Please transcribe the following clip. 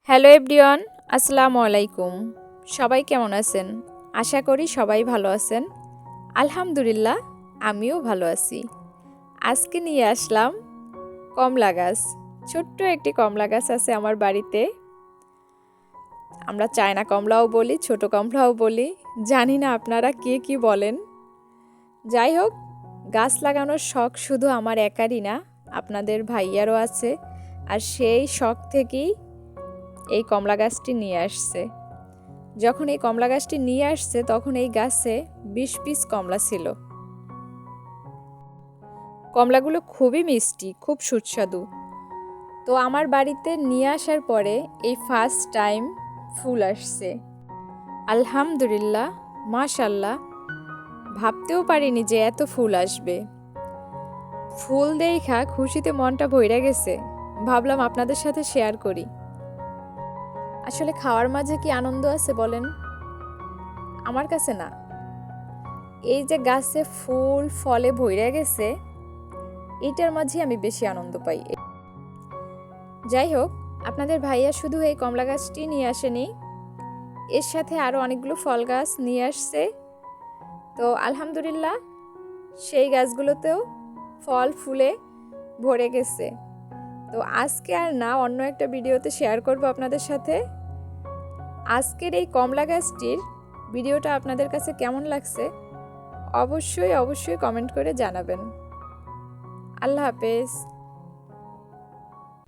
Hello everyone, আসসালামু আলাইকুম। সবাই কেমন আছেন? আশা করি সবাই ভালো আছেন। আলহামদুলিল্লাহ, আমিও ভালো আছি। আজকে নিয়ে আসলাম কমলা গাছ। ছোট্ট একটি কমলা গাছ আছে আমার বাড়িতে। আমরা চায়না কমলাও বলি, ছোট কমলাও বলি। জানি না আপনারা কে কি বলেন। যাই হোক, গাছ লাগানোর শখ শুধু আমার একারই না, আপনাদের ভাইয়ারও আছে। আর সেই শখ থেকেই এই কমলা গাছটি নিয়ে আসছে। যখন এই কমলা গাছটি নিয়ে আসছে তখন এই গাছে 20 পিস কমলা ছিল। কমলাগুলো খুবই মিষ্টি, খুব সুস্বাদু। তো আমার বাড়িতে নিয়ে আসার পরে এই ফার্স্ট টাইম ফুল আসছে। আলহামদুলিল্লাহ, মাশাল্লাহ, ভাবতেও পারিনি যে এত ফুল আসবে। ফুল দেখা খুশিতে মনটা ভইরা গেছে। ভাবলাম আপনাদের সাথে শেয়ার করি। আসলে খাওয়ার মাঝে কি আনন্দ আছে বলেন? আমার কাছে না। এই যে গাছে ফুল ফলে ভইরা গেছে, এটার মাঝে আমি বেশি আনন্দ পাই। যাই হোক, আপনাদের ভাইয়া শুধু এই কমলা গাছটি নিয়ে আসেনি, এর সাথে আরও অনেকগুলো ফল গাছ নিয়ে আসছে। তো আলহামদুলিল্লাহ, সেই গাছগুলোতেও ফল ফুলে ভরে গেছে। তো আজকে আর না, অন্য একটা ভিডিওতে শেয়ার করব আপনাদের সাথে। আজকের এই কমলা গাছটির ভিডিওটা আপনাদের কাছে কেমন লাগছে অবশ্যই কমেন্ট করে জানাবেন। আল্লাহ হাফেজ।